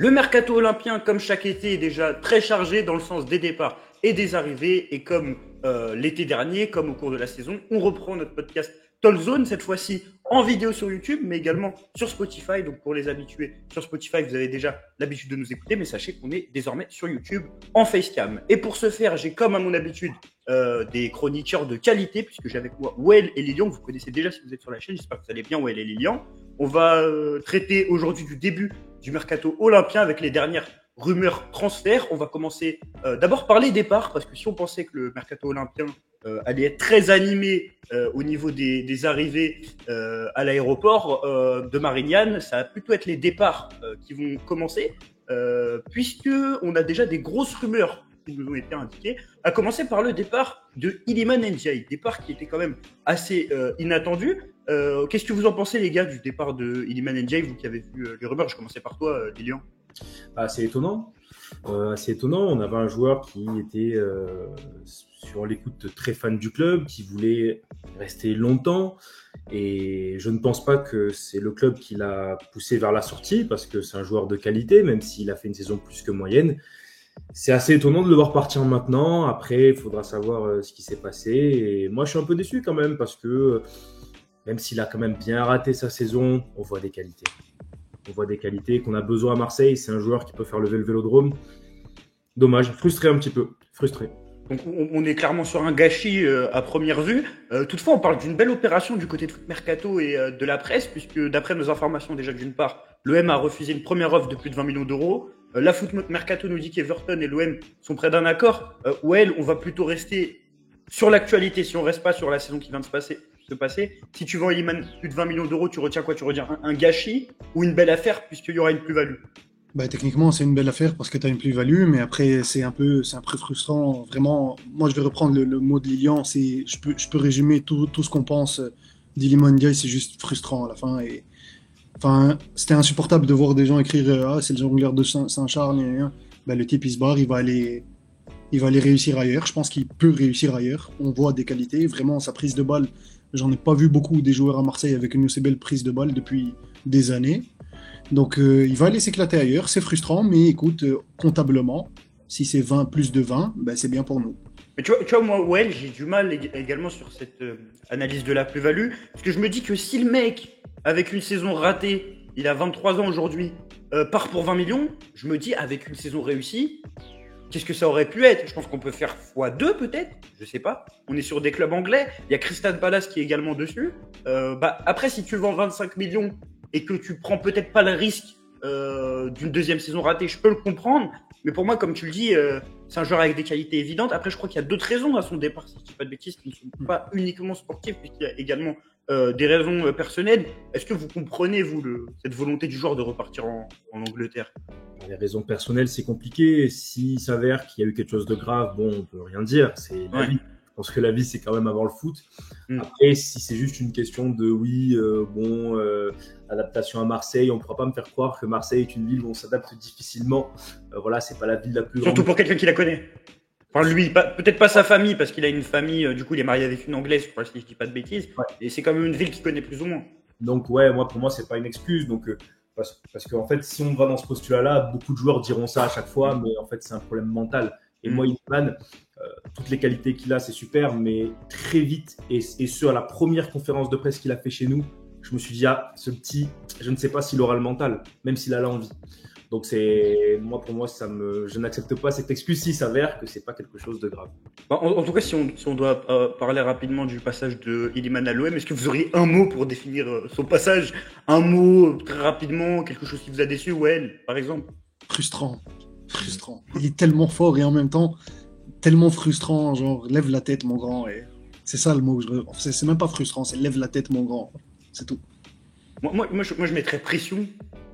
Le mercato olympien, comme chaque été, est déjà très chargé dans le sens des départs et des arrivées. Et comme l'été dernier, comme au cours de la saison, on reprend notre podcast Talk Zone, cette fois-ci en vidéo sur YouTube, mais également sur Spotify. Donc pour les habitués sur Spotify, vous avez déjà l'habitude de nous écouter, mais sachez qu'on est désormais sur YouTube en facecam. Et pour ce faire, j'ai comme à mon habitude des chroniqueurs de qualité, puisque j'ai avec moi Well et Lilian, que vous connaissez déjà si vous êtes sur la chaîne. J'espère que vous allez bien, Well et Lilian. On va traiter aujourd'hui du début du mercato olympien avec les dernières rumeurs transferts. On va commencer d'abord par les départs, parce que si on pensait que le mercato olympien allait être très animé au niveau des arrivées à l'aéroport de Marignane, ça va plutôt être les départs qui vont commencer, puisque on a déjà des grosses rumeurs qui nous ont été indiquées, à commencer par le départ de Iliman Ndiaye, départ qui était quand même assez inattendu. Qu'est-ce que vous en pensez, les gars, du départ de Iliman Ndiaye, vous qui avez vu les rumeurs? Je commençais par toi, Lilian. C'est étonnant. Assez étonnant. On avait un joueur qui était sur l'écoute très fan du club, qui voulait rester longtemps. Et je ne pense pas que c'est le club qui l'a poussé vers la sortie, parce que c'est un joueur de qualité, même s'il a fait une saison plus que moyenne. C'est assez étonnant de le voir partir maintenant. Après, il faudra savoir ce qui s'est passé. Et moi, je suis un peu déçu quand même, parce que même s'il a quand même bien raté sa saison, on voit des qualités. On voit des qualités qu'on a besoin à Marseille. C'est un joueur qui peut faire lever le Vélodrome. Dommage, frustré un petit peu, frustré. Donc on est clairement sur un gâchis à première vue. Toutefois, on parle d'une belle opération du côté de Foot Mercato et de la presse, puisque d'après nos informations, déjà d'une part, l'OM a refusé une première offre de plus de 20 millions d'euros. La Foot Mercato nous dit qu'Everton et l'OM sont près d'un accord. Ouais, on va plutôt rester sur l'actualité, si on reste pas sur la saison qui vient de se passer. Si tu vends Iliman plus de 20 millions d'euros, tu retiens quoi? Tu retiens un gâchis ou une belle affaire, puisqu'il y aura une plus-value? Techniquement, c'est une belle affaire parce que tu as une plus-value, mais après, c'est un peu frustrant. Vraiment, moi, je vais reprendre le mot de Lilian. Je peux résumer tout ce qu'on pense d'Iliman Ndiaye, c'est juste frustrant à la fin. Et, enfin, c'était insupportable de voir des gens écrire Ah, c'est le jongleur de Saint-Charles. Le type, il se barre, il va aller réussir ailleurs. Je pense qu'il peut réussir ailleurs. On voit des qualités. Vraiment, sa prise de balle, j'en ai pas vu beaucoup des joueurs à Marseille avec une aussi belle prise de balle depuis des années. Donc, il va aller s'éclater ailleurs. C'est frustrant, mais écoute, comptablement, si c'est 20 plus de 20, c'est bien pour nous. Mais tu vois moi, ouais, j'ai du mal également sur cette analyse de la plus-value, parce que je me dis que si le mec, avec une saison ratée, il a 23 ans aujourd'hui, part pour 20 millions, je me dis, avec une saison réussie, qu'est-ce que ça aurait pu être? Je pense qu'on peut faire x2 peut-être, je sais pas. On est sur des clubs anglais, il y a Crystal Palace qui est également dessus. Après, si tu vends 25 millions et que tu prends peut-être pas le risque d'une deuxième saison ratée, je peux le comprendre. Mais pour moi, comme tu le dis, c'est un joueur avec des qualités évidentes. Après, je crois qu'il y a d'autres raisons à son départ, si je dis pas de bêtises, qui ne sont pas uniquement sportives, puisqu'il y a également des raisons personnelles. Est-ce que vous comprenez, vous, cette volonté du joueur de repartir en Angleterre? Les raisons personnelles, c'est compliqué. S'il s'avère qu'il y a eu quelque chose de grave, bon, on peut rien dire. C'est la vie. Je pense que la vie, c'est quand même avant le foot. Après, si c'est juste une question de adaptation à Marseille, on ne pourra pas me faire croire que Marseille est une ville où on s'adapte difficilement. Voilà, c'est pas la ville la plus grande. Surtout pour quelqu'un qui la connaît. Enfin, lui, peut-être pas sa famille, parce qu'il a une famille, du coup, il est marié avec une Anglaise, si je dis pas de bêtises. Ouais. Et c'est quand même une ville qu'il connaît plus ou moins. Donc, ouais, pour moi, c'est pas une excuse. Donc, parce qu'en fait, si on va dans ce postulat-là, beaucoup de joueurs diront ça à chaque fois, mais en fait, c'est un problème mental. Et moi, Iliman, toutes les qualités qu'il a, c'est super, mais très vite, et ce, à la première conférence de presse qu'il a fait chez nous, je me suis dit, ce petit, je ne sais pas s'il aura le mental, même s'il a l'envie. Donc, pour moi, je n'accepte pas cette excuse s'il s'avère que c'est pas quelque chose de grave. En tout cas, si on doit parler rapidement du passage de Iliman à l'OM, est-ce que vous auriez un mot pour définir son passage? Un mot, très rapidement, quelque chose qui vous a déçu, ouais, par exemple? Frustrant. Il est tellement fort et en même temps tellement frustrant, genre lève la tête mon grand. Et c'est ça le mot. C'est même pas frustrant, c'est lève la tête mon grand. C'est tout. Moi, je mettrais pression.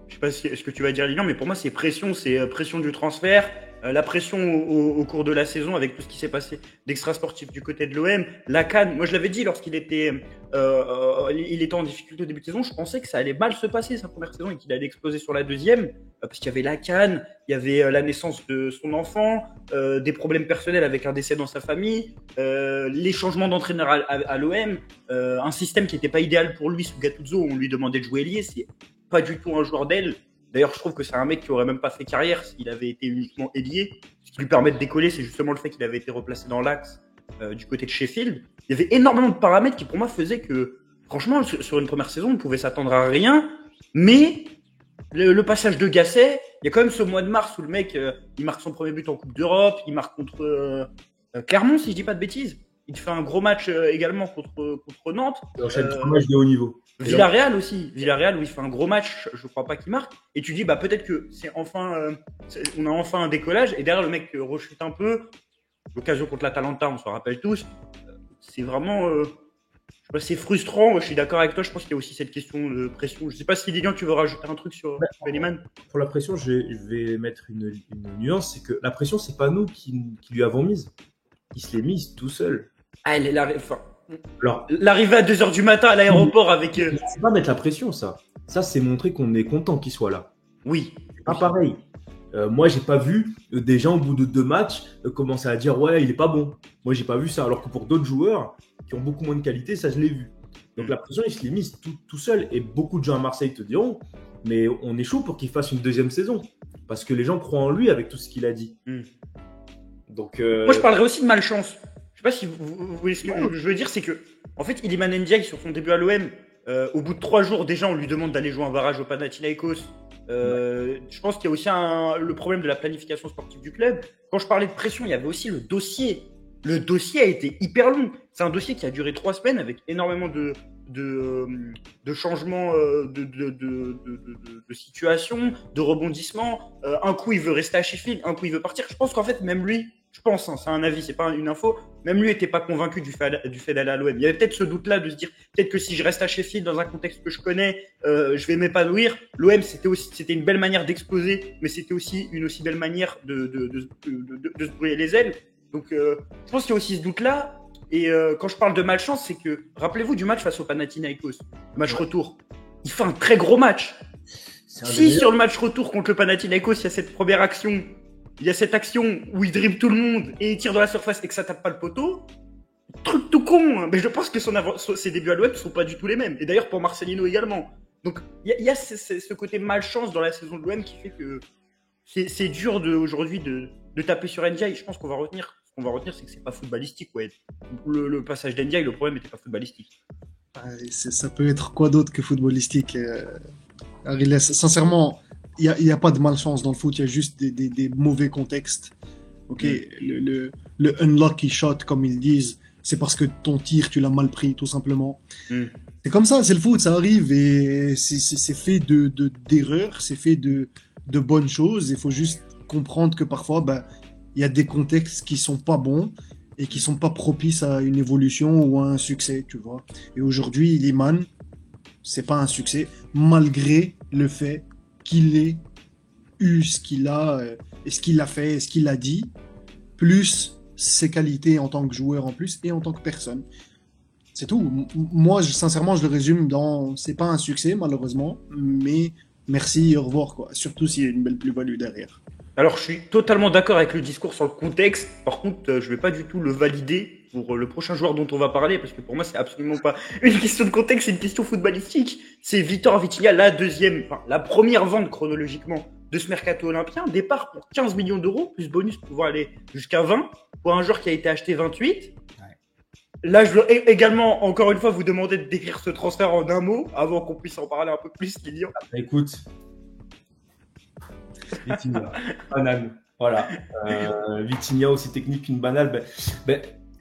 Je sais pas ce que tu vas dire, Lilian, mais pour moi, c'est pression du transfert, la pression au cours de la saison avec tout ce qui s'est passé d'extra-sportif du côté de l'OM. La CAN, moi je l'avais dit lorsqu'il était en difficulté au début de saison, je pensais que ça allait mal se passer sa première saison et qu'il allait exploser sur la deuxième, parce qu'il y avait la CAN, il y avait la naissance de son enfant, des problèmes personnels avec un décès dans sa famille, les changements d'entraîneur à l'OM, un système qui n'était pas idéal pour lui sous Gattuso, on lui demandait de jouer ailier, c'est pas du tout un joueur d'aile. D'ailleurs, je trouve que c'est un mec qui aurait même pas fait carrière s'il avait été uniquement ailier. Ce qui lui permet de décoller, c'est justement le fait qu'il avait été replacé dans l'axe du côté de Sheffield. Il y avait énormément de paramètres qui, pour moi, faisaient que, franchement, sur une première saison, on pouvait s'attendre à rien. Mais le passage de Gasset, il y a quand même ce mois de mars où le mec, il marque son premier but en Coupe d'Europe, il marque contre Clermont, si je dis pas de bêtises. Il fait un gros match également contre Nantes. Il enchaîne 3 matchs de haut niveau. Villarreal aussi. Villarreal où il fait un gros match, je crois pas qu'il marque. Et tu dis, bah peut-être que c'est enfin, on a enfin un décollage. Et derrière, le mec rechute un peu. L'occasion contre l'Atalanta, on s'en rappelle tous. C'est vraiment, c'est frustrant. Je suis d'accord avec toi. Je pense qu'il y a aussi cette question de pression. Je sais pas si Lilian, tu veux rajouter un truc sur Bennyman. Pour la pression, je vais mettre une nuance, c'est que la pression, c'est pas nous qui lui avons mise. Il se l'est mise tout seul. Ah, l'arrivée à 2h du matin à l'aéroport avec. C'est pas mettre la pression, ça. Ça, c'est montrer qu'on est content qu'il soit là. Oui. C'est pas pareil. Moi, j'ai pas vu des gens au bout de 2 matchs commencer à dire ouais, il est pas bon. Moi, j'ai pas vu ça. Alors que pour d'autres joueurs qui ont beaucoup moins de qualité, ça, je l'ai vu. Donc la pression, il se l'est mise tout seul. Et beaucoup de gens à Marseille te diront, mais on est chaud pour qu'il fasse une deuxième saison. Parce que les gens croient en lui avec tout ce qu'il a dit. Donc, moi, je parlerais aussi de malchance. Je sais pas si vous voyez ce que je veux dire, c'est que, en fait, Iliman Ndiaye, sur son début à l'OM, au bout de 3 jours, déjà, on lui demande d'aller jouer un barrage au Panathinaikos. Je pense qu'il y a aussi le problème de la planification sportive du club. Quand je parlais de pression, il y avait aussi le dossier. Le dossier a été hyper long. C'est un dossier qui a duré 3 semaines avec énormément de changements de situation, de rebondissements. Un coup, il veut rester à Sheffield, un coup, il veut partir. Je pense qu'en fait, même lui, je pense, hein, c'est un avis, c'est pas une info, même lui n'était pas convaincu du fait d'aller à l'OM. Il y avait peut-être ce doute-là de se dire, peut-être que si je reste à Sheffield dans un contexte que je connais, je vais m'épanouir. L'OM, c'était une belle manière d'exploser, mais c'était aussi une aussi belle manière de se brûler les ailes. Donc, je pense qu'il y a aussi ce doute-là. Et quand je parle de malchance, c'est que, rappelez-vous du match face au Panathinaikos, le match retour. Il fait un très gros match. Si sur le match retour contre le Panathinaikos, il y a cette première action, il y a cette action où il dribble tout le monde et il tire dans la surface et que ça tape pas le poteau, truc tout con, hein. Mais je pense que ses débuts à l'OM ne sont pas du tout les mêmes. Et d'ailleurs pour Marcelino également. Donc il y a ce côté malchance dans la saison de l'OM qui fait que c'est dur aujourd'hui de taper sur Ndiaye. Je pense qu'on va retenir. Ce qu'on va retenir, c'est que c'est pas footballistique. Ouais. Le passage d'Ndiaye, le problème n'était pas footballistique. Ça peut être quoi d'autre que footballistique, Ariles. Sincèrement, il n'y a pas de malchance dans le foot, il y a juste des mauvais contextes. Ok, le unlucky shot, comme ils disent, c'est parce que ton tir, tu l'as mal pris, tout simplement. C'est comme ça, c'est le foot, ça arrive et c'est fait d'erreurs, c'est fait de bonnes choses. Il faut juste comprendre que parfois, il y a des contextes qui sont pas bons et qui sont pas propices à une évolution ou à un succès, tu vois. Et aujourd'hui, Iliman, c'est pas un succès, malgré le fait qu'il ait eu ce qu'il a, et ce qu'il a fait, et ce qu'il a dit, plus ses qualités en tant que joueur en plus et en tant que personne. C'est tout. Moi, sincèrement, je le résume dans c'est pas un succès, malheureusement, mais merci, au revoir, quoi. Surtout s'il y a une belle plus-value derrière. Alors, je suis totalement d'accord avec le discours sur le contexte. Par contre, je vais pas du tout le valider pour le prochain joueur dont on va parler, parce que pour moi, c'est absolument pas une question de contexte, c'est une question footballistique. C'est Victor Vitinha, la première vente chronologiquement de ce mercato olympien. Départ pour 15 millions d'euros, plus bonus pour pouvoir aller jusqu'à 20, pour un joueur qui a été acheté 28. Là, je veux également, encore une fois, vous demander de décrire ce transfert en un mot, avant qu'on puisse en parler un peu plus, Lilian. Écoute. Vitinha, banane. Voilà. Vitinha, aussi technique qu'une banane.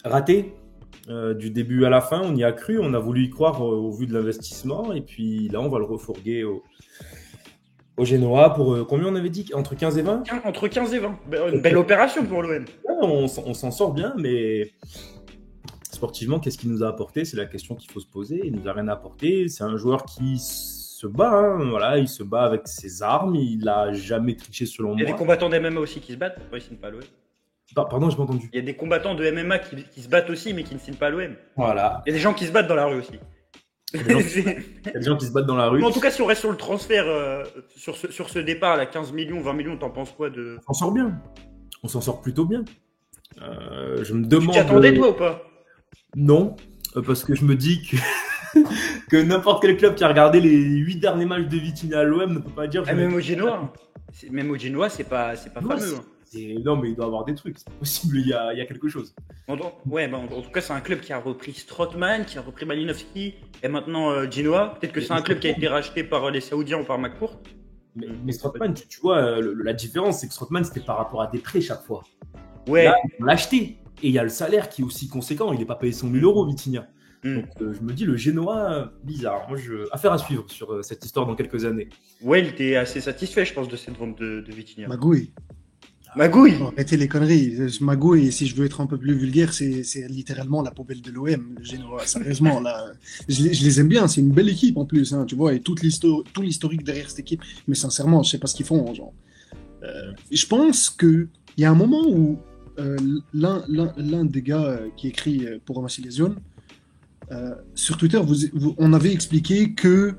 Raté. Du début à la fin, on y a cru, on a voulu y croire au vu de l'investissement. Et puis là, on va le refourguer au Genoa pour combien on avait dit? Entre 15 et 20? Entre 15 et 20. Une belle opération pour l'OM. Ouais, on s'en sort bien, mais sportivement, qu'est-ce qu'il nous a apporté? C'est la question qu'il faut se poser. Il nous a rien apporté. C'est un joueur qui se bat, hein. Voilà, il se bat avec ses armes. Il n'a jamais triché selon moi. Il y a des combattants de MMA aussi qui se battent. Pourquoi ils ne signent pas à l'OM? Pardon, j'ai pas entendu. Il y a des combattants de MMA qui se battent aussi, mais qui ne signent pas à l'OM. Voilà. Il y a des gens qui se battent dans la rue aussi. Il y a des gens qui se battent dans la rue. Mais en tout cas, si on reste sur le transfert, sur ce départ, là, 15 millions, 20 millions, t'en penses quoi de... On s'en sort bien. On s'en sort plutôt bien. Je me demande... Tu t'y attendais, toi, ou pas? Non, parce que je me dis que... que n'importe quel club qui a regardé les 8 derniers matchs de Vitinha à l'OM ne peut pas dire. Même au Genoa, c'est pas fameux. Non, mais il doit y avoir des trucs. C'est possible, il y a quelque chose. En tout cas, c'est un club qui a repris Strootman, qui a repris Malinowski, et maintenant Genoa. Peut-être que c'est un club qui a été racheté par les Saoudiens ou par McCourt. Mais Strootman, tu vois, la différence, c'est que Strootman, c'était par rapport à des prêts chaque fois. Ouais. Là, on l'a acheté. Et il y a le salaire qui est aussi conséquent. Il n'est pas payé 100 000 euros, Vitinha. Donc, je me dis, le Genoa, bizarre. Moi, affaire à suivre sur cette histoire dans quelques années. Ouais, il était assez satisfait, je pense, de cette vente de Vitinha. Magouille. Arrêtez les conneries. Magouille, si je veux être un peu plus vulgaire, c'est littéralement la poubelle de l'OM, le Genoa. Sérieusement, là, je les aime bien. C'est une belle équipe en plus, hein, tu vois, et tout l'historique derrière cette équipe. Mais sincèrement, je sais pas ce qu'ils font, genre. Je pense que il y a un moment où l'un des gars qui écrit pour ramasser les zones sur Twitter, on avait expliqué que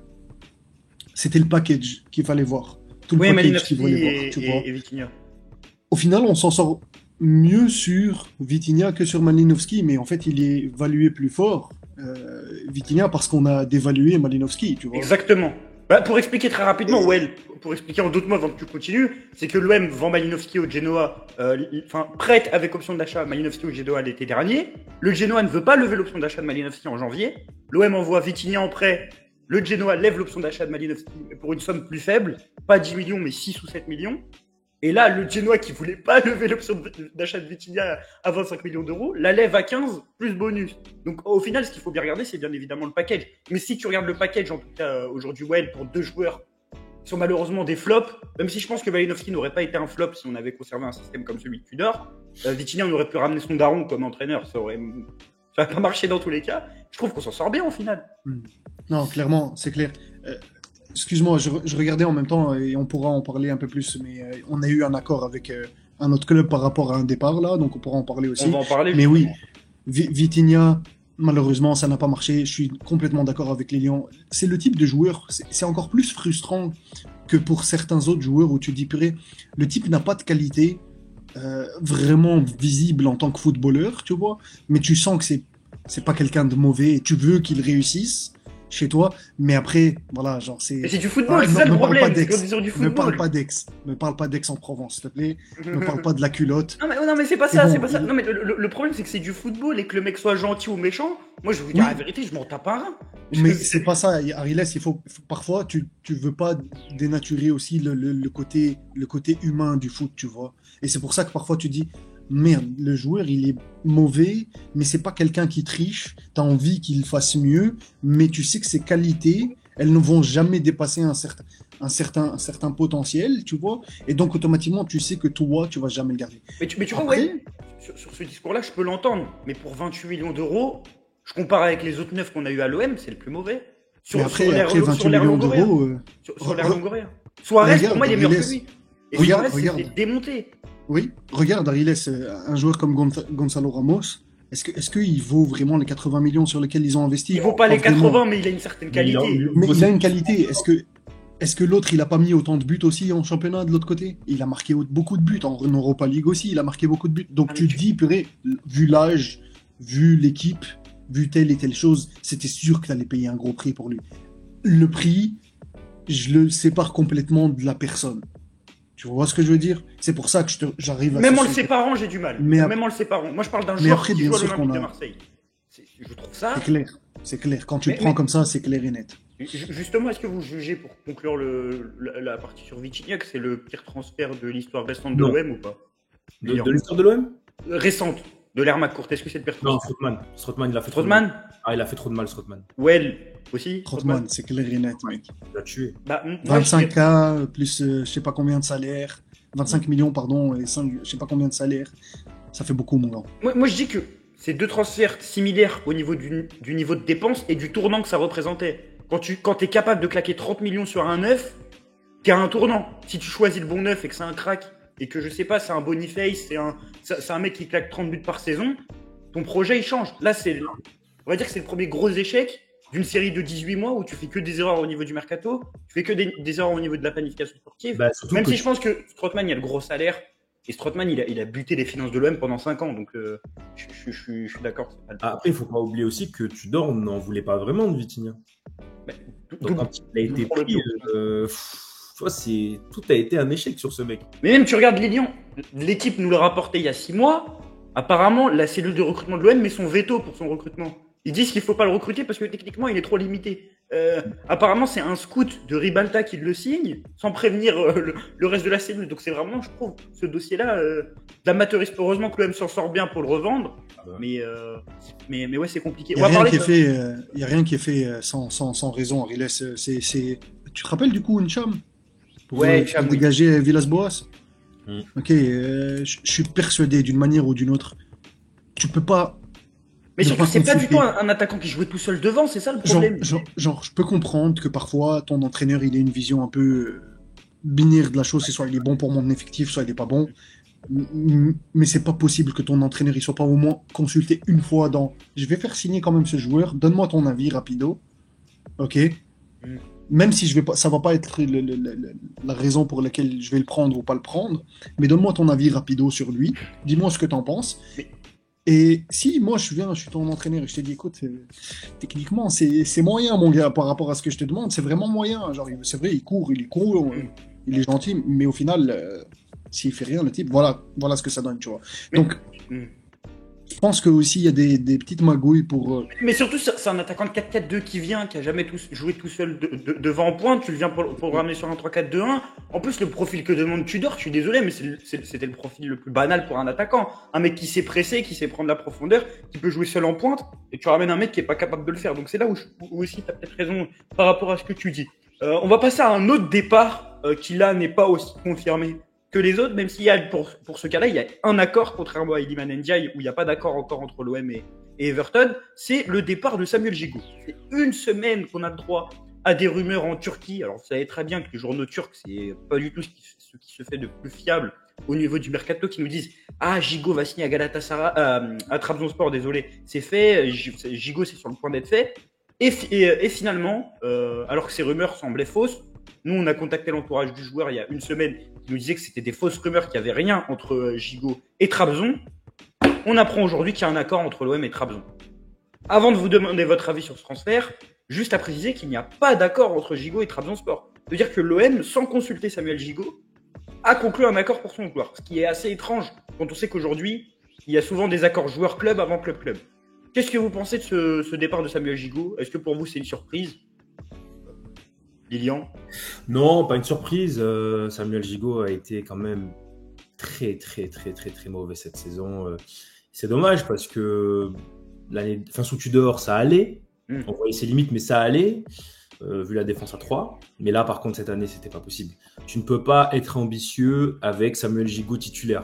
c'était le package qu'il fallait voir. Tout le package qu'il fallait voir, tu vois. Et Vitinha. Au final, on s'en sort mieux sur Vitinha que sur Malinowski, mais en fait, il est évalué plus fort, Vitinha, parce qu'on a dévalué Malinowski, tu vois. Exactement. Pour expliquer très rapidement, pour expliquer en d'autres mots avant que tu continues, c'est que l'OM vend Malinowski au Genoa, prête avec option d'achat Malinowski au Genoa l'été dernier. Le Genoa ne veut pas lever l'option d'achat de Malinowski en janvier. L'OM envoie Vitinha en prêt. Le Genoa lève l'option d'achat de Malinowski pour une somme plus faible, pas 10 millions mais 6 ou 7 millions. Et là, le Genoa qui voulait pas lever l'option d'achat de Vitinha à 25 millions d'euros, la lève à 15 plus bonus. Donc au final, ce qu'il faut bien regarder, c'est bien évidemment le package. Mais si tu regardes le package, en tout cas aujourd'hui, pour 2 joueurs qui sont malheureusement des flops, même si je pense que Malinowski n'aurait pas été un flop si on avait conservé un système comme celui de Tudor, Vitinha, on aurait pu ramener son daron comme entraîneur, ça aurait pas marché dans tous les cas. Je trouve qu'on s'en sort bien au final. Non, clairement, c'est clair. Excuse-moi, je regardais en même temps et on pourra en parler un peu plus, mais on a eu un accord avec un autre club par rapport à un départ là, donc on pourra en parler aussi. On va en parler. Mais oui, Vitinha, malheureusement, ça n'a pas marché. Je suis complètement d'accord avec les Lions. C'est le type de joueur, c'est encore plus frustrant que pour certains autres joueurs où tu dis, purée, le type n'a pas de qualité vraiment visible en tant que footballeur, tu vois, mais tu sens que c'est pas quelqu'un de mauvais et tu veux qu'il réussisse chez toi, mais après, voilà, genre c'est... Mais c'est du football, c'est ça le problème, c'est qu'on est sur du football. Ne parle pas d'Aix en Provence, s'il te plaît. Ne parle pas de la culotte. Non mais c'est pas ça, c'est pas ça. Non mais le problème c'est que c'est du football et que le mec soit gentil ou méchant. Moi je vais vous dire la vérité, je m'en tape un rein. Mais c'est pas ça, Ariles, il faut parfois tu veux pas dénaturer aussi le côté humain du foot, tu vois. Et c'est pour ça que parfois tu dis merde, le joueur il est mauvais, mais c'est pas quelqu'un qui triche, t'as envie qu'il fasse mieux, mais tu sais que ses qualités, elles ne vont jamais dépasser un certain potentiel, tu vois, et donc automatiquement tu sais que toi, tu vas jamais le garder. Mais tu vois, ouais, sur ce discours-là, je peux l'entendre, mais pour 28 millions d'euros, je compare avec les autres 9 qu'on a eu à l'OM, c'est le plus mauvais. Sur l'air d'euros... Sur l'air Longoria. Suarez, pour moi, il est meilleur que lui. Et Suarez, c'était démonté. Oui, regarde, Ariles, un joueur comme Gonzalo Ramos, est-ce qu'il vaut vraiment les 80 millions sur lesquels ils ont investi? Il vaut pas les 80, mais il a une certaine qualité. Mais il a une qualité. Est-ce que l'autre, il a pas mis autant de buts aussi en championnat de l'autre côté? Il a marqué beaucoup de buts. En Europa League aussi, il a marqué beaucoup de buts. Donc tu te dis, purée, vu l'âge, vu l'équipe, vu telle et telle chose, c'était sûr que tu allais payer un gros prix pour lui. Le prix, je le sépare complètement de la personne. Tu vois ce que je veux dire? C'est pour ça que j'arrive à... Même en le séparant, j'ai du mal. Même en le séparant. Moi, je parle d'un joueur qui joue à l'Olympique de Marseille. Je trouve ça... C'est clair. Quand tu le prends comme ça, c'est clair et net. Justement, est-ce que vous jugez, pour conclure la partie sur Vitinha, que c'est le pire transfert de l'histoire récente de l'OM ou pas? De l'histoire de l'OM? Récente, de l'ère McCourt. Est-ce que c'est le pire transfert? Non, Strootman, il a fait trop de mal. Ah, il a fait trop de mal, Strootman. Aussi. Strootman, c'est clair et net, mec. Il l'a tué. 25K, plus je sais pas combien de salaire. 25 millions, pardon, et 5, je sais pas combien de salaire. Ça fait beaucoup, mon gars. Moi, je dis que c'est deux transferts similaires au niveau du niveau de dépenses et du tournant que ça représentait. Quand t'es capable de claquer 30 millions sur un neuf, qui a un tournant. Si tu choisis le bon neuf et que c'est un crack, et que je sais pas, c'est un Boniface, c'est un mec qui claque 30 buts par saison, ton projet il change. Là, on va dire que c'est le premier gros échec d'une série de 18 mois où tu fais que des erreurs au niveau du mercato, tu fais que des erreurs au niveau de la planification sportive. Même si je pense que Strootman, il y a le gros salaire, Et Strootman, il a buté les finances de l'OM pendant 5 ans, donc je suis d'accord. Après, il ne faut pas oublier aussi que Tudor n'en voulait pas vraiment de Vitinha. Mais, Donc, quand il a été pris, tu vois, tout a été un échec sur ce mec. Mais même, tu regardes Lilian, l'équipe nous l'a rapporté il y a 6 mois. Apparemment, la cellule de recrutement de l'OM met son veto pour son recrutement. Ils disent qu'il ne faut pas le recruter parce que techniquement, il est trop limité. Apparemment, c'est un scout de Ribalta qui le signe, sans prévenir le reste de la cellule. Donc c'est vraiment, je trouve, ce dossier-là, d'amateurisme. Heureusement que l'OM s'en sort bien pour le revendre. Mais ouais, c'est compliqué. Il n'y a rien qui est fait sans raison, Ariles. Tu te rappelles du coup Ncham pour Ncham, oui. dégager Villas-Boas. Ok, je suis persuadé d'une manière ou d'une autre. Tu peux pas. Mais surtout, c'est pas du tout un attaquant qui jouait tout seul devant, c'est ça le problème. Genre, je peux comprendre que parfois ton entraîneur il ait une vision un peu binaire de la chose, c'est soit il est bon pour mon effectif, soit il est pas bon. Mais c'est pas possible que ton entraîneur il soit pas au moins consulté une fois dans. Je vais faire signer quand même ce joueur. Donne-moi ton avis rapido. Ok. Même si ça va pas être la raison pour laquelle je vais le prendre ou pas le prendre, mais donne-moi ton avis rapido sur lui. Dis-moi ce que t'en penses. Et si moi je suis ton entraîneur et je te dis écoute, techniquement c'est moyen mon gars par rapport à ce que je te demande, c'est vraiment moyen. Genre c'est vrai, il court, il est gentil, mais au final, s'il fait rien le type, voilà ce que ça donne, tu vois. Donc je pense que aussi il y a des petites magouilles pour. Mais surtout c'est un attaquant de 4-4-2 qui vient, qui a jamais joué tout seul devant en pointe. Tu le viens pour le ramener sur un 3-4-2-1. En plus le profil que demande Tudor, je suis désolé, mais c'était le profil le plus banal pour un attaquant. Un mec qui sait presser, qui sait prendre la profondeur, qui peut jouer seul en pointe, et tu ramènes un mec qui est pas capable de le faire. Donc c'est là où aussi tu as peut-être raison par rapport à ce que tu dis. On va passer à un autre départ qui là n'est pas aussi confirmé que les autres, même s'il y a pour ce cas-là, il y a un accord, contrairement à Iliman Ndiaye, où il n'y a pas d'accord encore entre l'OM et Everton, c'est le départ de Samuel Gigot. C'est une semaine qu'on a le droit à des rumeurs en Turquie. Alors vous savez très bien que les journaux turcs, c'est pas du tout ce qui se fait de plus fiable au niveau du mercato, qui nous disent « Ah, Gigot va signer à Galatasaray, à Trabzonspor, désolé, c'est fait, Gigot c'est sur le point d'être fait ». Et finalement, alors que ces rumeurs semblaient fausses, nous, on a contacté l'entourage du joueur il y a une semaine qui nous disait que c'était des fausses rumeurs, qu'il n'y avait rien entre Gigot et Trabzon. On apprend aujourd'hui qu'il y a un accord entre l'OM et Trabzon. Avant de vous demander votre avis sur ce transfert, juste à préciser qu'il n'y a pas d'accord entre Gigot et Trabzonspor. C'est-à-dire que l'OM, sans consulter Samuel Gigot, a conclu un accord pour son joueur. Ce qui est assez étrange quand on sait qu'aujourd'hui, il y a souvent des accords joueur-club avant club-club. Qu'est-ce que vous pensez de ce départ de Samuel Gigot? Est-ce que pour vous c'est une surprise? Lilian? Non, pas une surprise. Samuel Gigot a été quand même très mauvais cette saison. C'est dommage parce que sous Tudor, ça allait. On voyait ses limites, mais ça allait, vu la défense à 3. Mais là, par contre, cette année, c'était pas possible. Tu ne peux pas être ambitieux avec Samuel Gigot titulaire.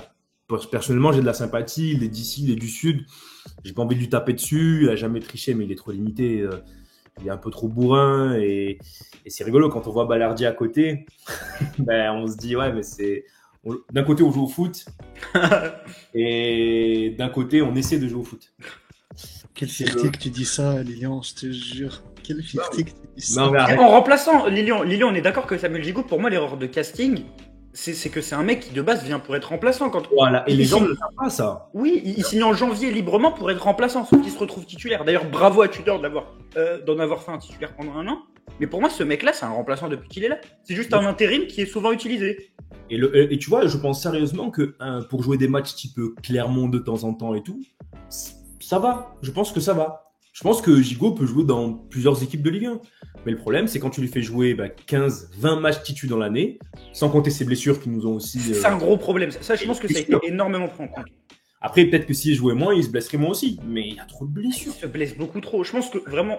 Personnellement, j'ai de la sympathie. Il est d'ici, il est du Sud. J'ai pas envie de lui taper dessus. Il a jamais triché, mais il est trop limité. Il est un peu trop bourrin et c'est rigolo quand on voit Balardi à côté. Ben, on se dit ouais, mais d'un côté on joue au foot et d'un côté on essaie de jouer au foot. Quelle fierté que tu dis ça, Lilian, je te jure. Quelle fierté que tu dis ça. En remplaçant Lilian, on est d'accord que Samuel Gigot, pour moi, l'erreur de casting, c'est que c'est un mec qui de base vient pour être remplaçant. Voilà, et les gens ne le savent pas ça. Oui, il signe en janvier librement pour être remplaçant, sauf qu'il se retrouve titulaire. D'ailleurs, bravo à Tudor d'en avoir fait un titulaire pendant 1 an. Mais pour moi, ce mec-là, c'est un remplaçant depuis qu'il est là. C'est juste un intérim qui est souvent utilisé. Et tu vois, je pense sérieusement que pour jouer des matchs type Clermont de temps en temps et tout, ça va. Je pense que ça va. Je pense que Gigot peut jouer dans plusieurs équipes de Ligue 1. Mais le problème, c'est quand tu lui fais jouer 15-20 matchs titus dans l'année, sans compter ses blessures qui nous ont aussi... C'est un gros problème. Ça, je pense que ça a été énormément pris en compte. Après, peut-être que s'il jouait moins, il se blesserait moins aussi. Mais il y a trop de blessures. Il se blesse beaucoup trop. Je pense que vraiment,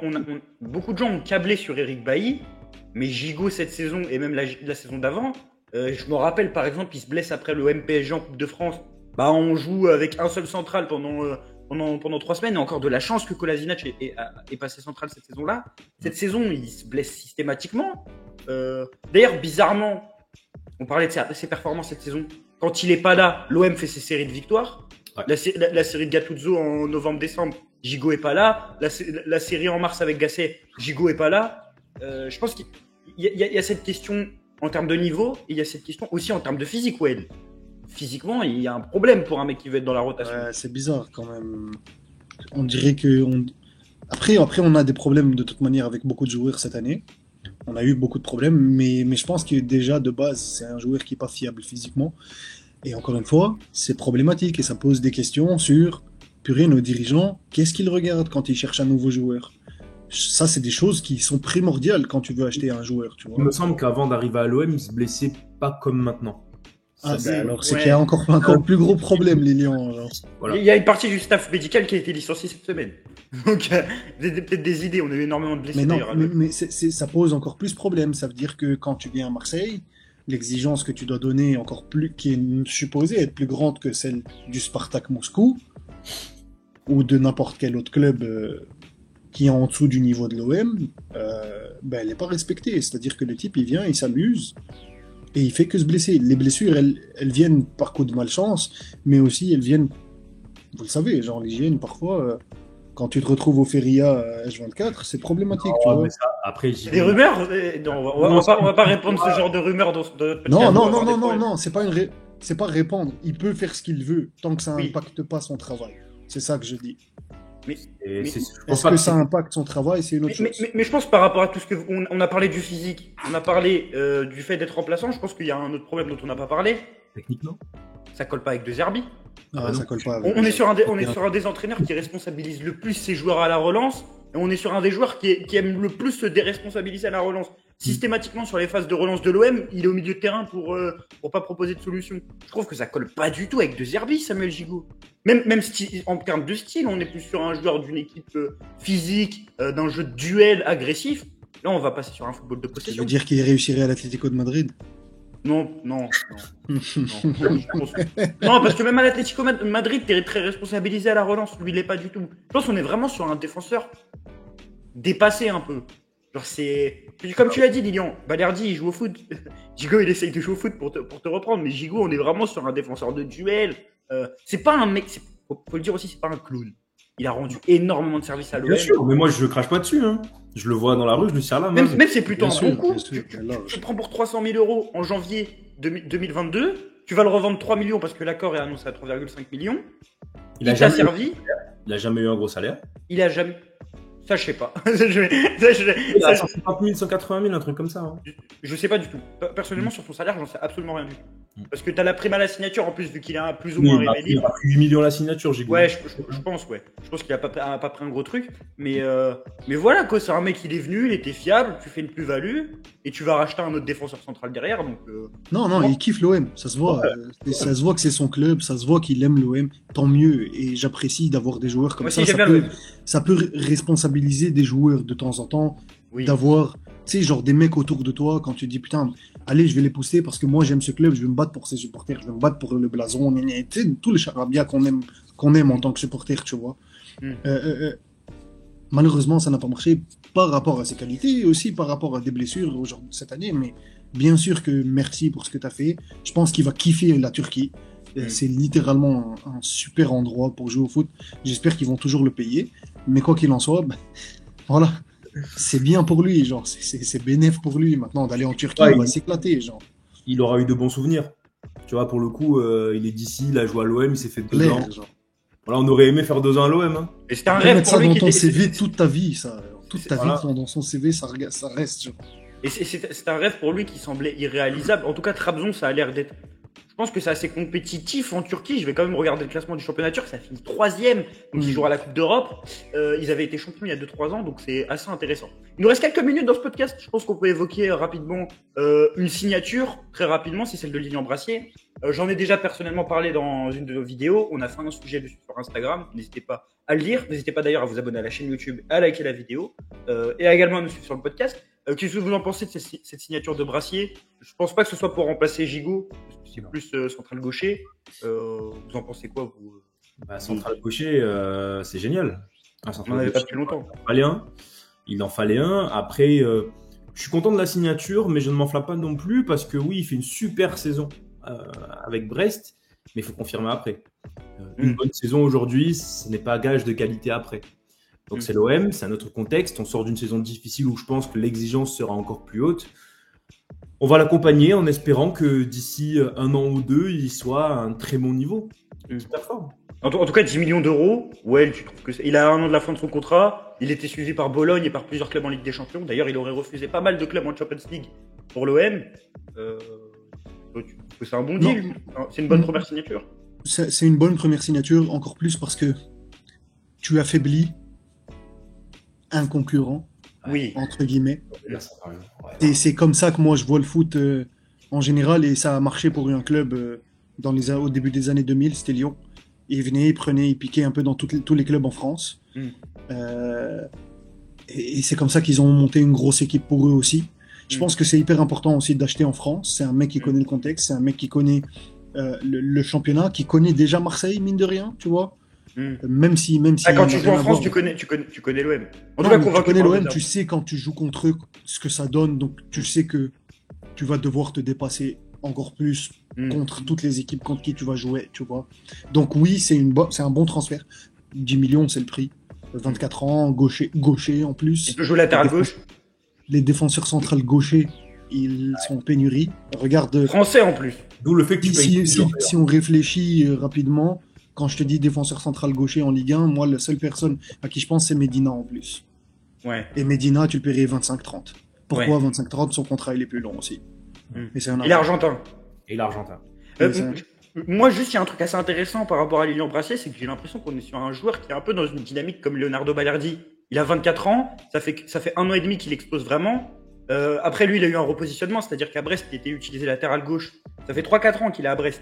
beaucoup de gens ont câblé sur Eric Bailly. Mais Gigot, cette saison, et même la saison d'avant, je me rappelle, par exemple, il se blesse après le MPSG en Coupe de France. On joue avec un seul central pendant 3 semaines, et encore de la chance que Kolasinac est passé central cette saison-là. Cette saison, il se blesse systématiquement. D'ailleurs, bizarrement, on parlait de ses performances cette saison. Quand il n'est pas là, l'OM fait ses séries de victoires. Ouais. La série de Gattuso en novembre-décembre, Gigot est pas là. La série en mars avec Gasset, Gigot est pas là. Je pense qu'il y a cette question en termes de niveau, et il y a cette question aussi en termes de physique, Well. physiquement, il y a un problème pour un mec qui veut être dans la rotation. C'est bizarre quand même. On dirait que. Après, on a des problèmes de toute manière avec beaucoup de joueurs cette année. On a eu beaucoup de problèmes, mais je pense que déjà de base, c'est un joueur qui n'est pas fiable physiquement. Et encore une fois, c'est problématique et ça pose des questions sur, purée, nos dirigeants, qu'est-ce qu'ils regardent quand ils cherchent un nouveau joueur? Ça, c'est des choses qui sont primordiales quand tu veux acheter un joueur, tu vois. Il me semble qu'avant d'arriver à l'OM, il se blessait pas comme maintenant. Alors c'est qu'il y a encore plus gros problème, les Lions. Genre. Voilà. Il y a une partie du staff médical qui a été licencié cette semaine. Donc, peut-être des idées, on a eu énormément de blessés. Mais ça pose encore plus problème. Ça veut dire que quand tu viens à Marseille, l'exigence que tu dois donner encore plus, qui est supposée être plus grande que celle du Spartak Moscou ou de n'importe quel autre club qui est en dessous du niveau de l'OM, elle n'est pas respectée. C'est-à-dire que le type, il vient, il s'amuse. Et il fait que se blesser. Les blessures, elles viennent par coup de malchance, mais aussi elles viennent, vous le savez, genre l'hygiène, parfois, quand tu te retrouves au Feria H24, c'est problématique. Tu vois. Après, des rumeurs on va pas répondre ce genre de rumeurs dans notre podcast. Non, c'est pas répandre. Il peut faire ce qu'il veut, tant que ça n'impacte pas son travail. C'est ça que je dis. Est-ce que ça impacte son travail? C'est une autre chose. Mais je pense par rapport à tout ce que on a parlé du physique, on a parlé du fait d'être remplaçant. Je pense qu'il y a un autre problème dont on n'a pas parlé. Techniquement, ça colle pas avec De Zerbi. Ça colle pas. On est sur un des entraîneurs qui responsabilise le plus ses joueurs à la relance, et on est sur un des joueurs qui aime le plus se déresponsabiliser à la relance. Systématiquement sur les phases de relance de l'OM, il est au milieu de terrain pour pas proposer de solution. Je trouve que ça colle pas du tout avec De Zerbi, Samuel Gigot. Même en termes de style, on est plus sur un joueur d'une équipe physique, d'un jeu de duel agressif. Là, on va passer sur un football de possession. Tu veux dire qu'il réussirait à l'Atlético de Madrid? Non. Non, parce que même à l'Atlético de Madrid, t'es très responsabilisé à la relance. Lui, il l'est pas du tout. Je pense qu'on est vraiment sur un défenseur dépassé un peu. Genre comme tu l'as dit, Lilian, Balerdi il joue au foot. Gigot il essaye de jouer au foot pour te reprendre, mais Gigot on est vraiment sur un défenseur de duel. C'est pas un mec, faut le dire aussi, c'est pas un clown. Il a rendu énormément de services à l'OM. Bien sûr, mais moi je crache pas dessus. Hein. Je le vois dans la rue, je lui serre la main. Même c'est plutôt un bon coup. Tu le prends pour 300 000 € en janvier 2022. Tu vas le revendre 3 millions parce que l'accord est annoncé à 3,5 millions. Il t'a servi. Il a jamais eu un gros salaire. Il a jamais. Ça, je sais pas. Il a 150 000, 180 000, un truc comme ça. Hein. Je sais pas du tout. Personnellement, sur son salaire, j'en sais absolument rien du tout. Parce que t'as la prime à la signature en plus, vu qu'il a plus ou moins arrivé libre. Il a pris 8 millions la signature, j'ai Ouais, je pense, ouais. Je pense qu'il a pas pris un gros truc. Mais voilà, quoi. C'est un mec, il est venu, il était fiable, tu fais une plus-value, et tu vas racheter un autre défenseur central derrière. Donc, Non, il kiffe l'OM. Ça se voit. Ça se voit que c'est son club, ça se voit qu'il aime l'OM. Tant mieux. Et j'apprécie d'avoir des joueurs comme ça. Ça peut responsabiliser des joueurs de temps en temps, d'avoir, tu sais, genre des mecs autour de toi quand tu dis putain, allez, je vais les pousser parce que moi j'aime ce club, je vais me battre pour ses supporters, je vais me battre pour le blason, tu sais, tout le charabia qu'on aime en tant que supporter, tu vois. Malheureusement, ça n'a pas marché par rapport à ses qualités et aussi par rapport à des blessures cette année, mais bien sûr que merci pour ce que tu as fait. Je pense qu'il va kiffer la Turquie. C'est littéralement un super endroit pour jouer au foot. J'espère qu'ils vont toujours le payer. Mais quoi qu'il en soit, voilà, c'est bien pour lui. Genre, c'est bénéf pour lui maintenant d'aller en Turquie. Il va s'éclater. Genre. Il aura eu de bons souvenirs. Tu vois, pour le coup, il est d'ici, il a joué à l'OM, il s'est fait 2 ans. Voilà, on aurait aimé faire 2 ans à l'OM. Hein. Et c'était un rêve pour lui. Mettre ça dans ton CV toute ta vie, ça. Toute ta vie dans son CV, ça reste. Genre. Et c'est un rêve pour lui qui semblait irréalisable. En tout cas, Trabzon, ça a l'air d'être. Je pense que c'est assez compétitif en Turquie. Je vais quand même regarder le classement du championnat turc. Ça finit 3e. Donc, ils jouera la Coupe d'Europe. Ils avaient été champions il y a 2-3 ans. Donc, c'est assez intéressant. Il nous reste quelques minutes dans ce podcast. Je pense qu'on peut évoquer rapidement une signature. Très rapidement, c'est celle de Lilian Brassier. J'en ai déjà personnellement parlé dans une de nos vidéos. On a fait un sujet dessus sur Instagram. N'hésitez pas à le lire. N'hésitez pas d'ailleurs à vous abonner à la chaîne YouTube, à liker la vidéo et également à nous suivre sur le podcast. Qu'est-ce que vous en pensez de cette signature de Brassier? Je pense pas que ce soit pour remplacer Gigot. C'est plus central gaucher. Vous en pensez quoi, vous? Central gaucher, c'est génial. On n'en avait pas depuis longtemps. Il en fallait un. Après, je suis content de la signature, mais je ne m'enflamme pas non plus parce que oui, il fait une super saison avec Brest, mais il faut confirmer après. Une bonne saison aujourd'hui, ce n'est pas gage de qualité après. Donc c'est l'OM, c'est un autre contexte. On sort d'une saison difficile où je pense que l'exigence sera encore plus haute. On va l'accompagner en espérant que d'ici un an ou deux, il soit à un très bon niveau. Il performe. En tout cas, 10 millions d'euros, ouais, tu trouves que il a un an de la fin de son contrat, il était suivi par Bologne et par plusieurs clubs en Ligue des Champions. D'ailleurs, il aurait refusé pas mal de clubs en Champions League pour l'OM. Tu trouves que c'est un bon deal? C'est une bonne première signature? C'est une bonne première signature, encore plus parce que tu affaiblis un concurrent, Oui. entre guillemets. Là, ça va, ouais. Et c'est comme ça que moi je vois le foot en général, et ça a marché pour un club au début des années 2000, c'était Lyon. Ils venaient, ils prenaient, ils piquaient un peu dans tous les clubs en France. Et c'est comme ça qu'ils ont monté une grosse équipe pour eux aussi. Je pense que c'est hyper important aussi d'acheter en France. C'est un mec qui connaît le contexte, c'est un mec qui connaît le championnat, qui connaît déjà Marseille, mine de rien, tu vois. Même si quand tu joues en France, tu connais l'OM. En tout cas, tu connais l'OM, tu sais quand tu joues contre eux ce que ça donne, donc tu sais que tu vas devoir te dépasser encore plus contre toutes les équipes contre qui tu vas jouer, tu vois. Donc oui, c'est un bon transfert. 10 millions, c'est le prix. 24 ans, gaucher en plus. Il peut jouer latéral gauche. Les défenseurs centrales gauchers, ils sont en pénurie. Regarde. Français en plus. D'où le fait que si on réfléchit rapidement, quand je te dis défenseur central gaucher en Ligue 1, moi, la seule personne à qui je pense, c'est Medina en plus. Ouais. Et Medina, tu le paierais 25-30. Pourquoi Ouais. 25-30? Son contrat, il est plus long aussi. Et l'Argentin. Et l'Argentin. Moi, juste, il y a un truc assez intéressant par rapport à Lilian Brassier, c'est que j'ai l'impression qu'on est sur un joueur qui est un peu dans une dynamique comme Leonardo Balerdi. Il a 24 ans, ça fait 1 an et demi qu'il explose vraiment. Après, lui, il a eu un repositionnement, c'est-à-dire qu'à Brest, il était utilisé latéral gauche. Ça fait 3-4 ans qu'il est à Brest.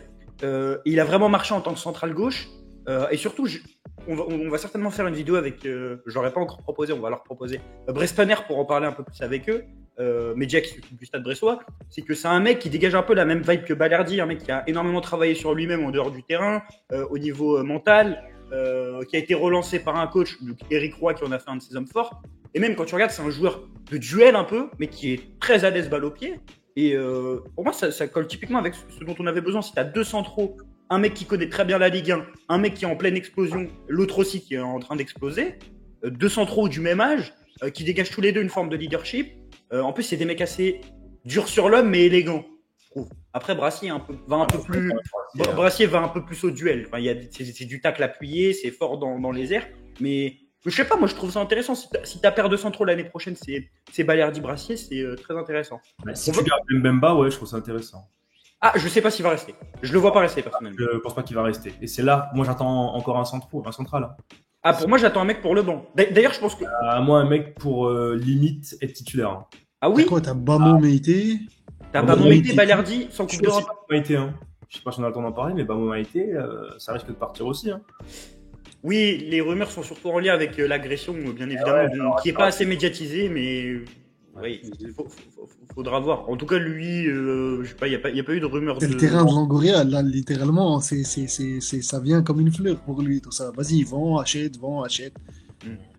Il a vraiment marché en tant que central gauche. Et surtout, on va certainement faire une vidéo avec, je l'aurais pas encore proposé, on va leur proposer Brestonner pour en parler un peu plus avec eux. Média qui s'occupe du Stade Bressois, c'est que c'est un mec qui dégage un peu la même vibe que Balerdi, un mec qui a énormément travaillé sur lui-même en dehors du terrain, au niveau mental, qui a été relancé par un coach, Eric Roy, qui en a fait un de ses hommes forts. Et même quand tu regardes, c'est un joueur de duel un peu, mais qui est très à l'aise balle au pied. Et pour moi, ça colle typiquement avec ce dont on avait besoin. Si tu as deux centraux, un mec qui connaît très bien la Ligue 1, un mec qui est en pleine explosion, l'autre aussi qui est en train d'exploser, deux centraux du même âge, qui dégagent tous les deux une forme de leadership. En plus, c'est des mecs assez durs sur l'homme, mais élégants, je trouve. Après, Brassier va un peu plus au duel. Enfin, c'est du tacle appuyé, c'est fort dans les airs. Mais je sais pas, moi, je trouve ça intéressant. Si ta paire de centraux l'année prochaine, c'est Balerdi-Brassier, c'est très intéressant. Si tu gardes Mbemba, ouais, je trouve ça intéressant. Ah, je sais pas s'il va rester. Je le vois pas rester, personnellement. Je pense pas qu'il va rester. Et c'est là, moi, j'attends encore un central. Ah, pour moi, j'attends un mec pour le banc. D'ailleurs, je pense que... moi, un mec pour limite être titulaire. Ah oui? T'as quoi? T'as Bamo Meïté? T'as Bamo Meïté, Balerdi, sans coupe d'Europe. Maïté, hein. Je sais pas si on a le temps d'en parler, mais Bamo Maïté, ça risque de partir aussi. Hein. Oui, les rumeurs sont surtout en lien avec l'agression, bien évidemment, qui est pas assez médiatisée, mais oui, faudra voir. En tout cas, lui, je sais pas, il y a pas eu de rumeurs. C'est le terrain de Longoria, là, littéralement, ça vient comme une fleur pour lui, tout ça. Vas-y, vends, achète.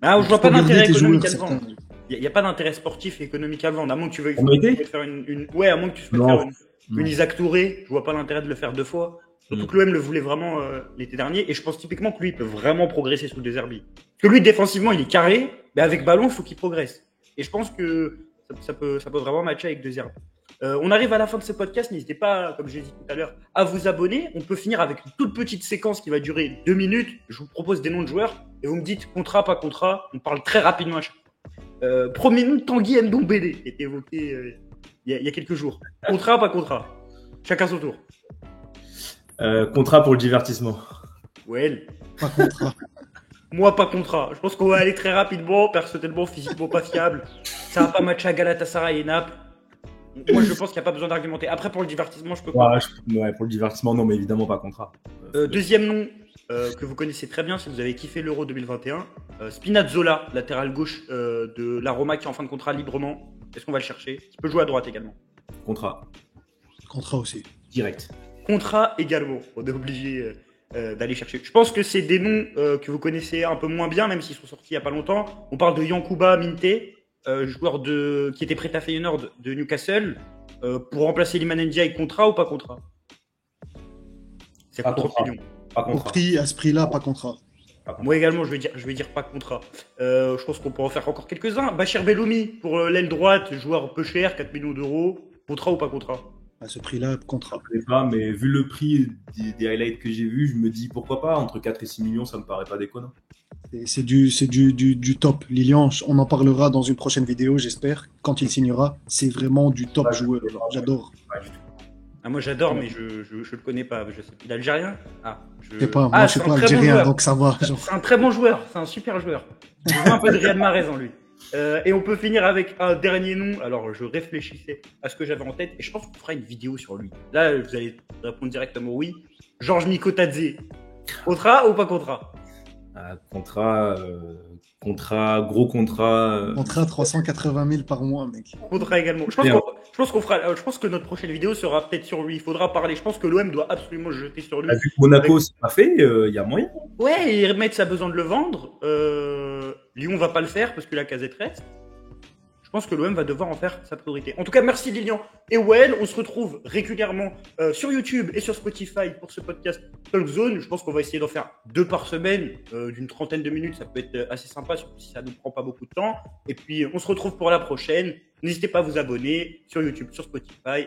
Ah, je vois pas d'intérêt économique à le vendre. Il n'y a pas d'intérêt sportif et économique à le vendre, à moins que tu veuilles faire à moins que tu souhaites faire une Isaac Touré, je vois pas l'intérêt de le faire 2 fois. Surtout que l'OM le voulait vraiment l'été dernier, et je pense typiquement que lui, il peut vraiment progresser sous des herbiers. Parce que lui, défensivement, il est carré, mais avec ballon, il faut qu'il progresse. Et je pense que ça peut vraiment matcher avec deux herbes. On arrive à la fin de ce podcast, n'hésitez pas, comme j'ai dit tout à l'heure, à vous abonner. On peut finir avec une toute petite séquence qui va durer 2 minutes. Je vous propose des noms de joueurs, et vous me dites contrat, pas contrat. On parle très rapidement à chaque fois. Premier nom, Tanguy Ndombele, qui a été évoqué il y a quelques jours. Contrat, pas contrat. Chacun son tour. Contrat pour le divertissement. Ouais. Pas contrat. Moi, pas contrat. Je pense qu'on va aller très rapidement, personnellement, physiquement pas fiable. Ça va pas matcher à Galatasaray et Naples. Moi, je pense qu'il n'y a pas besoin d'argumenter. Après, pour le divertissement, je peux pas. Ouais, pour le divertissement, non, mais évidemment pas contrat. Deuxième nom que vous connaissez très bien si vous avez kiffé l'Euro 2021. Spinazzola, latéral gauche de la Roma qui est en fin de contrat librement. Est-ce qu'on va le chercher? Il peut jouer à droite également. Contrat. Contrat aussi. Direct. Contrat également. On est obligé d'aller chercher. Je pense que c'est des noms que vous connaissez un peu moins bien, même s'ils sont sortis il n'y a pas longtemps. On parle de Yankuba Minte, joueur qui était prêt à Feyenoord de Newcastle. Pour remplacer Iliman Ndiaye, contrat ou pas contrat? C'est pas contre contrat. opinion. Pas Au contrat. prix, à ce prix-là, pas contrat. Moi également, je vais dire pas contrat. Je pense qu'on peut en faire encore quelques-uns. Bachir Belloumi pour l'aile droite, joueur peu cher, 4 millions d'euros. Contrat ou pas contrat? À ce prix-là, contrat. Je sais pas, mais vu le prix des highlights que j'ai vus, je me dis pourquoi pas, entre 4 et 6 millions, ça me paraît pas déconnant. C'est du top. Lilian, on en parlera dans une prochaine vidéo, j'espère, quand il signera. C'est vraiment du top Ouais, joueur. J'adore. Pas du tout. Ah, moi j'adore, mais je le connais pas. Je sais. Il est algérien? Je sais pas, moi Ah, je suis c'est un pas très bon algérien, joueur. donc ça va. C'est un très bon joueur, c'est un super joueur. Je vois un peu de Riyad Mahrez en lui. Et on peut finir avec un dernier nom. Alors, je réfléchissais à ce que j'avais en tête et je pense qu'on fera une vidéo sur lui. Là, vous allez répondre directement oui. Georges Mikotadze. Contrat ou pas contrat? Gros contrat. Contrat 380 000 par mois, mec. Contrat également. Je pense que notre prochaine vidéo sera peut-être sur lui. Il faudra parler. Je pense que l'OM doit absolument se jeter sur lui. Vu que Monaco, c'est pas fait, il y a moyen. Ouais, et Hermès a besoin de le vendre. Lyon va pas le faire parce que la Casette reste. Je pense que l'OM va devoir en faire sa priorité. En tout cas, merci Lilian et Well. On se retrouve régulièrement sur YouTube et sur Spotify pour ce podcast Talk Zone. Je pense qu'on va essayer d'en faire 2 par semaine, d'une 30aine de minutes. Ça peut être assez sympa, surtout si ça ne nous prend pas beaucoup de temps. Et puis, on se retrouve pour la prochaine. N'hésitez pas à vous abonner sur YouTube, sur Spotify.